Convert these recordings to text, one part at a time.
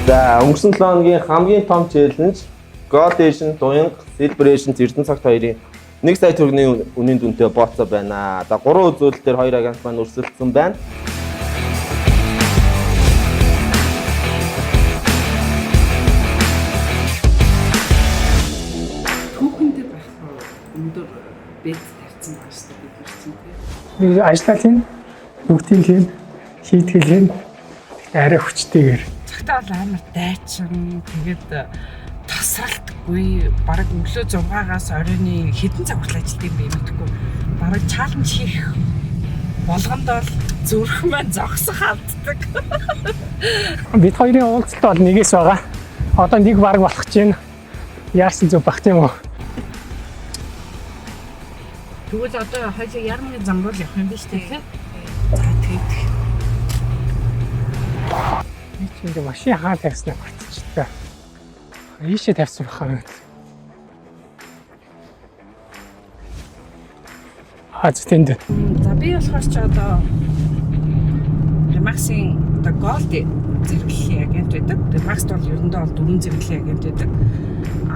За өнгөрсөн 7 хоногийн хамгийн том челленж Gold Edition дуянг Celebration Эрдэнэ цагт хоёрын 1 сая төгрөгийн үнийн дүнтэй бооцоо байна. За 3 үзүүлэлт дээр 2 агент маань өрсөлдсөн байна. Түүхэндээ байх өндөр бэд тавьсан байна шүү дээ бид чинь. Би ажлын бүгдийг л хийдгэлэн арай хүчтэйгээр. Цагтаа бол амар дайчин тэгээд тасралтгүй бараг өглөө 6-аас оройн хэдэн цаг хүртэл ажилладаг юм бэ мэдэхгүй. Бараг чаленж хийх болгонд бол зүрх маань зогсох алддаг. Бид хоёрын уулзалт бол нэгээс байгаа. Одоо нэг баг болох гэж байна. Яарсан зүг багт юм уу? Тэгвэл одоо хоёул ярмын замруу явах юм биш үү? За тэгээд Энд машин хаа тавьснаа батчихдаг. Ийшээ тавьсан бахаа. Тэнд. за би болохоор ч одоо Remax-ийн одоо Gold зэрэглэлийн агент байдаг. Remax-д бол ерөндөө бол 4 зэрэглэлийн агент байдаг.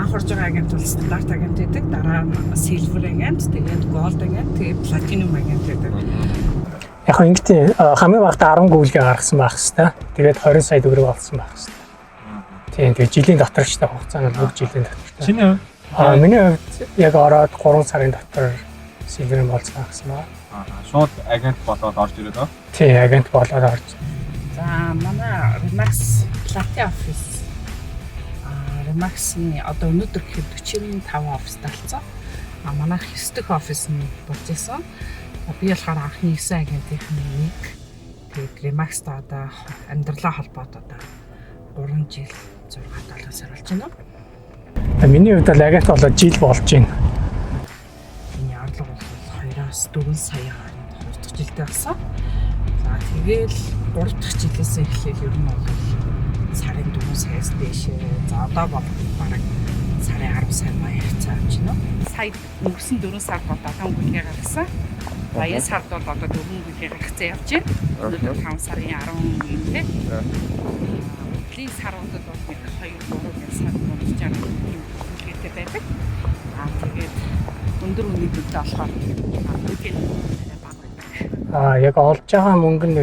Анх орж байгаа агент бол стандарт агент байдаг. Дараа нь Silver агент, тэгээд Gold агент, тэгээд Platinum агент байдаг. Яг ингээд хамгийн багтаа 10 гүйлгээ гаргасан байх хэвээр. Тэгээд 20 сая төгрөг олсон байх хэвээр. Тийм тэгээд жилийн доторчтой хугацаа нь бүх жилийн дотортой. Чиний хувьд? Миний хувьд яг ороод 3 сарын дотор Silver болсон гэсэн байна. Шууд агент болоод орж ирээд оо. Тийм агент болоод орж. За манай Remax Platinum office Remax-ийн одоо өнөөдөр гэхэд 45 оффис талцсан. Манайх 9 дахь офис нь болж исэн. Би болохоор анхны 9 агентийн нэг. Тэгээд Remax-тай одоо амьдралаа холбоод одоо 3 жил 6-7 сар болж байна. Миний хувьд л агент болоод жил болж байна. Миний орлого бол 2-4 сая хооронд 2 дахь жилдээ болсон. За тэгээд 3 дахь жилээс эхлээл ер нь бол сарын 4 саяас дээшээ. За одоо бол бараг сарын 10 сая маяг цаа авч байна. Сая өнгөрсөн 4 сард бол 7 гүйлгээ гаргасан. За энэ сард бол одоо 4 гүйлгээ гаргацсан явж байна. Өнөөдөр 5 сарын 10 тийм.Лийн саруудад бол 2-3 сар болж байгаа гүйлгээтэй байдаг. Тэгээд өндөр үнийн төлөвтэй болохоор гүйлгээ баг байдаг. Яг олж байгаа мөнгө нь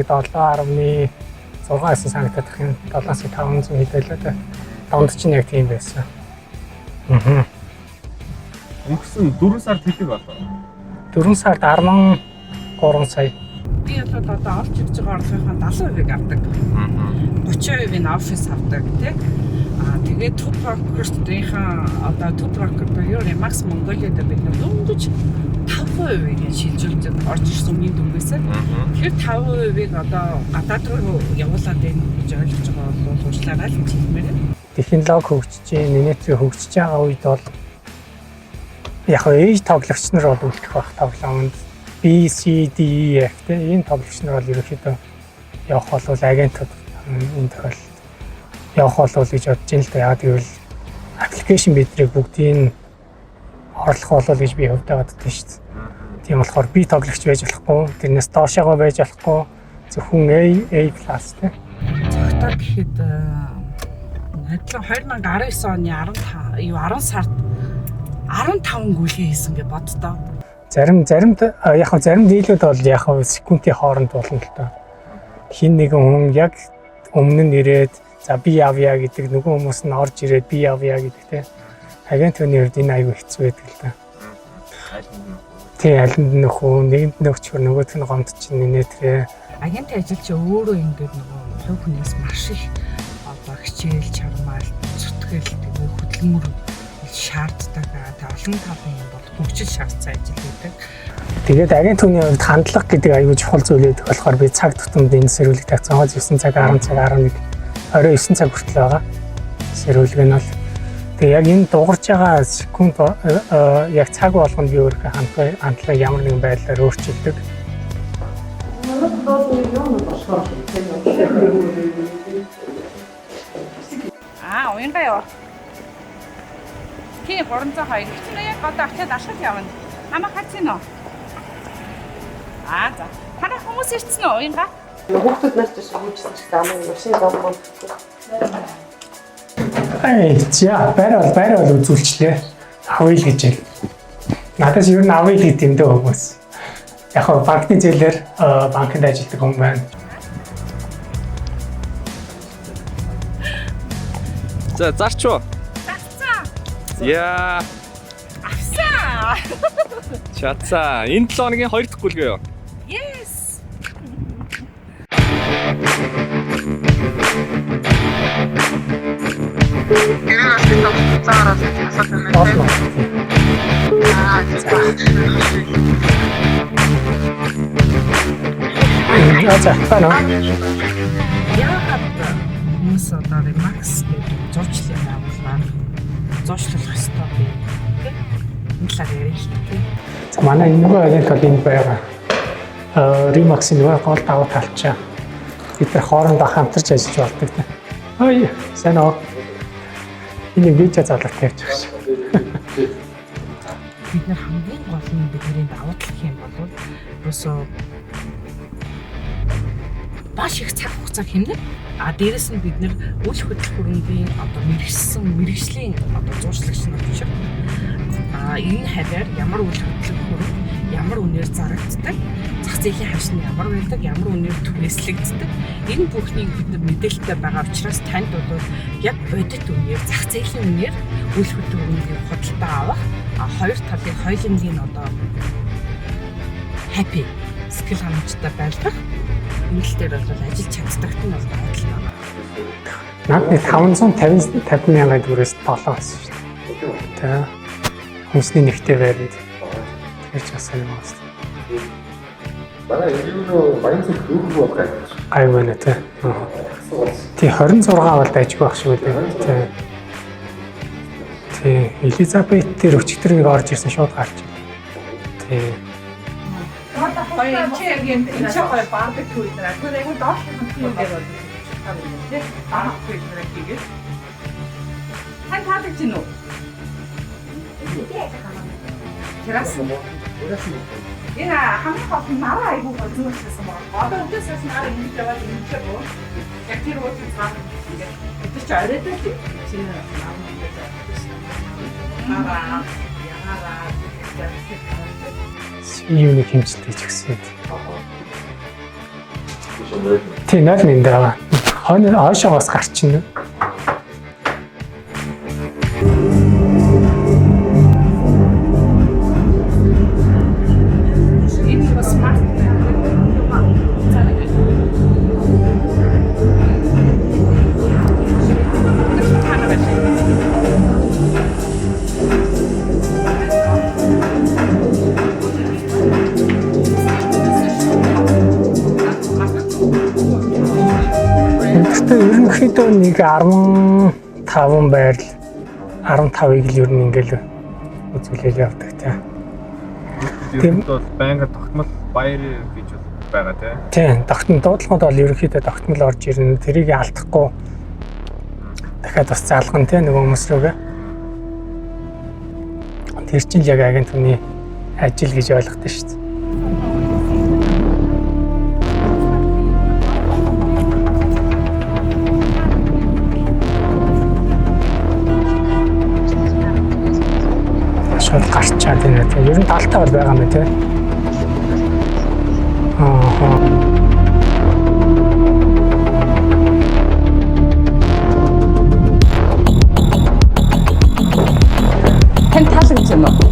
7.6-аас санагдах юм. 7,500 хэдэлээ дээ. Донд чинь яг тийм байсан. Өнгөрсөн 4 сард хэлдэг болоо. 4 сард 13 сая. Би бол одоо олж ирж байгаа орлогын 70% авдаг. 30% нь офис авдаг тийм. Тэгээд Two Broker-ийн одоо Two Broker буюу Remax Mongolia-д бид дөнгөж 5% шилжүүлж орж ирсэн үнийн дүнгээс. Тэгэхээр 5%-ийг одоо гадаад руу явуулаад байна гэж ойлгож байгаа бол уучлаарай л гэж хэлмээр байна. Технологи хөгжиж, инновац хөгжиж байгаа үед бол яг ээж тоглогч нар бол үлдэх байх тоглоомд B, C, D, E, F тийм энэ тоглогч нар бол ерөнхийдөө явах бол агентууд энэ тохиолдолд явах болов гэж бодож байна л да. Яг гэвэл аппликейшн бидрийг бүгдийг орлох болов гэж би хувьдаа боддог шүү дээ. Тийм болохоор би тоглогч байж болохгүй, тэрнээс доошоогоо байж болохгүй, зөвхөн A+ тийм. Цагтаа гэхэд адилхан 2019 оны 10 сард 15 гүйлгээ хийсэн гэж боддоо. Заримд яг дийлүүд бол яг секундын хооронд болно л доо. Хин нэгэн хүн яг өмнө нь ирээд за би авъя гэдэг, нөгөө хүмүүс нь орж ирээд би авъя гэдэг тийм. Агентны хувьд энэ аюу хэцүү байдаг л да. Тийм алинд нөхөө, нэгэнд нөхчөр нөгөөх нь гомдчихно нэтгээ. Агентын ажил чи өөрөө ингээд нөгөө хувь хүнээс маш их одоо хичээл чармаал зүтгэл тэгээ хөдөлмөр шаарддаг. Олон талын бол хөгжил шаардсан ажил гэдэг. Тэгээд агент хүний хувьд хандлага гэдэг аюул чухал зүйл байдаг болохоор би цаг тутамд энэ сэрүүлэг тавьсан. 9 цаг, 10 цаг, 11, 29 цаг хүртэл байгаа. Сэрүүлэг нь бол тэгээд яг энэ дугарч байгаа секунд яг цаг болгонд би өөрийнхөө хандлага ямар нэгэн байдлаар өөрчилдөг. Уянгаа яа. Тийм 302. Чи яг одоо очиад ашиг явна. Хамаа хацсан уу? За. Танай хүмүүс ирсэн үү уянгаа? Хүүхдүүд нас ч шүүжсэн ч замын машин зам мөн. За байр бол үзүүлчлээ. Авъя л гэж яг. Надаас ер нь авъя л гэдэг юм дөө хүмүүс. Яг хоо банкны зээлээр банкнд ажилладаг хүн байна. За зарчуу. Авцаа. Яа. Авцаа. Чатса. Энэ 7 хоногийн 2 дахь гүлгээ юу? Yes. За байна. Яагаад хүмүүс одоо Remax гэдэг зурчлалын байгууллагаар зуршлах ёстой бэ? Энэ талаар ярих хэрэгтэй. За манай нөгөө агент бол энэ байгаа. Remax-ийн нөгөө гол давуу талчаа. Бид нар хоорондоо хамтарч ажиллаж болдог. Ой, сайн уу. Энэ видео залгах тавьж байна. Бид нар хамгийн гол нь бидний давуу тал гэх юм бол ерөөсөө маш их цаг хугацаа хэмнэн дээрэс нь бид нэр үйл хөдлөлтийн одоо мэрэгжлийн одоо зуршлагч нар биш энэ хавьяар ямар үйл хөдлөлт ямар үнээр зарагддаг зах зээлийн хавшны ямар байдаг ямар үнээр түрээслэгддэг энэ бүхнийг бид нар мэдээлэлтэй байгаа учраас танд бол яг бодит үнээр зах зээлийн үнээр үйл хөдлөлтийн худалдаа авах хоёр талын хоёулынгийн одоо happy сэтгэл ханамжтай байлгах энэ тал дээр бол ажиллаж чаддагт нь бол давуу тал байна. Наад нэг 550 мянган төгрөөс тоглоо гэсэн шүү дээ. Тэгээ хүмүүсний нэгтэй байранд тэгж бас юм байна. Манай энэ баян цэг дүүргүү байна. Гай байна тий. Тий 26 бол дайжгүй байх шиг үлээ. Тий Элизабет дээр өчигдрийг орж ирсэн шууд гарч. Тий Чи яг юм энэ гоё барбекю дээр тэр яг доош юм дээр бол тийм барбекю дээр хийгээд хан таадаг чинь үү? Тэрас энэ хамгийн гол нь нараа айгуу гойжуулсан байна. Одоо өдөөсөөс нараа ингэж яваад ингэж байгаа. Яг тэр үеийн цаана ингэж бид ч оройтой чинь нараа юуны хэмжтэй ч гэсэн. Тий 0 энэ даа. Хойшоогоос гарчихна. энэ бас смарт Ерөнхийдөө нэг 15 байр 15-ыг л ер нь ингээл үзүүлэл явдаг тийм бол байнга тогтмол баяр гэж байгаа тийм. Тийм, тогтмол дуудлагууд бол ерөнхийдөө тогтмол орж ирнэ. Тэрийг алдахгүй дахиад бас заалгана тийм нөгөө хүмүүс рүүгээ. Тэр чинь яг агентны ажил гэж ойлгохтой шүү дээ. Шууд гарч чад энэ. Ер нь талтаа бол байгаа юм тийм. Тань таалагдж байна уу?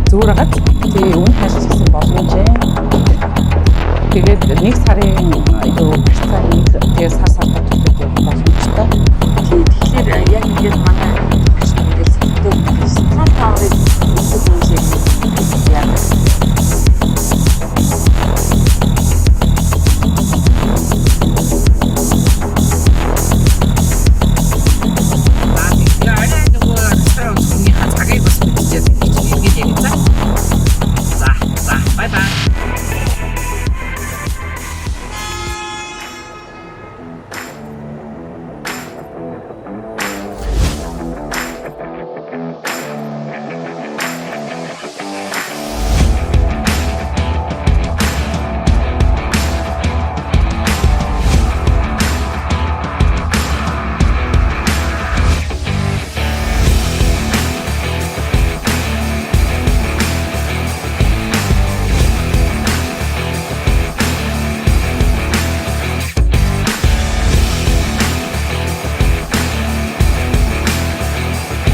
Зүгээр гад. Тэгээ үн хаашигсан боломжээ. Тэгээд нэг сарын юу барьцаа нэг тэгээ сар төлөв явах боломжтой. Тэгэхээр яг ингэж манай ингээд сэтгэл стратегик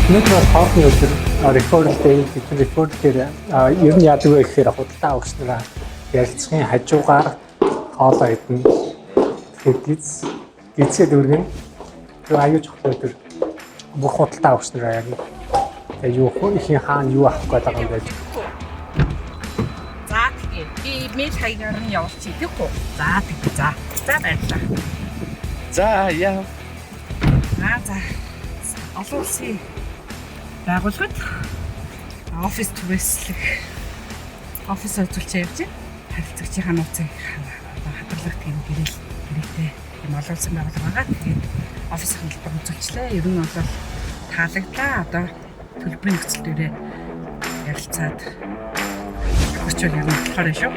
Өнөөдөр бол хоолны өдөр referral day гэдэг referral дээр ер нь яадаг вэ гэхээр худалдаа авагч нараа ярилцахын хажуугаар хоолоо идэнэ. Тэгэхээр гизээ дүүргэн тэр аюуж хөтөр бүх худалдаа авагч нараа яг тэгээ юу ихийн хаана юу авах гээд байгаа юм бэ? За тэгээ би имэйл хаягаар нь явуулчих тэгэхгүй. За тэгээ за. За баярлалаа. За яа. За. Олон улсын байгууллагад офис түрээслэх офис үзүүлчээ явж байна. Харилцагчийн нууцыг хадгалах тийм гэрээтэй юм олон улсын байгууллага байгаа. Тэгээд офис хяналтыг үзүүлчлээ. Ер нь бол таалагдлаа. Одоо төлбөрийн нөхцөл дээрээ ярилцаад хурцуул юм болохоор шүү.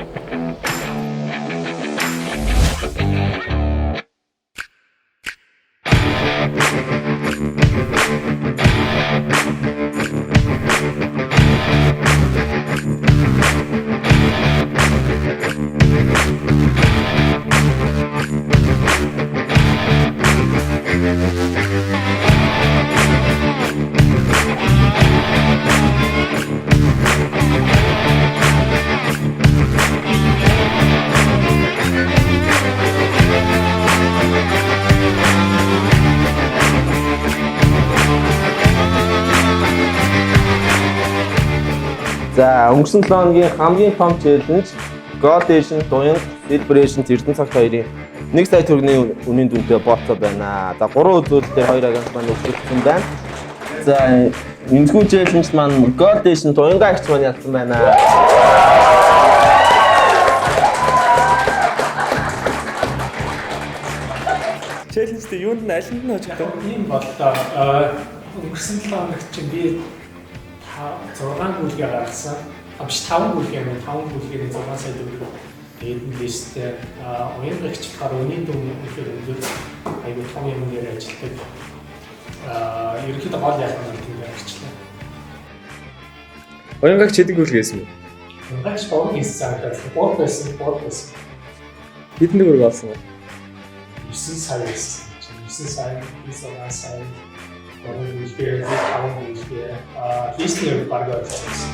За өнгөрсөн 7 хоногийн хамгийн том челленж Gold Edition дуян Celebration Эрдэнэ цагт хоёрын 1 сая төгрөгийн үнийн дүнтэй бооцоо байна. За 3 үзүүлэлтээр 2 агент маань өгсөн байна. За энэхүү челленж маань Gold Edition дуянгаа агч маань ялсан байна. Челленжтэй юунд нь алинд нь очдог? Ийм боллоо. Өнгөрсөн 7 хоногт чинь би 6 бүлгээ гаргасан. Амш 5 бүлгээ мөн 5 бүлгээр 6 сая төгрөг дээд листтэй уянгагч болохоор үнийн дүн үнэхээр өндөр айгүй том юм дээр ажилладаг. Ерөнхийдөө гол яах нь тийм байгчлаа. Уянгагч хэдэг үлгээсэн үү? Уянгагч борон хийсэн бод байсан. Хэдэн төгрөг олсон бэ? 9 сая байсан. 9 сая, 6 сая борон үлгээ, 5 үлгээ. Листээр баг болсон.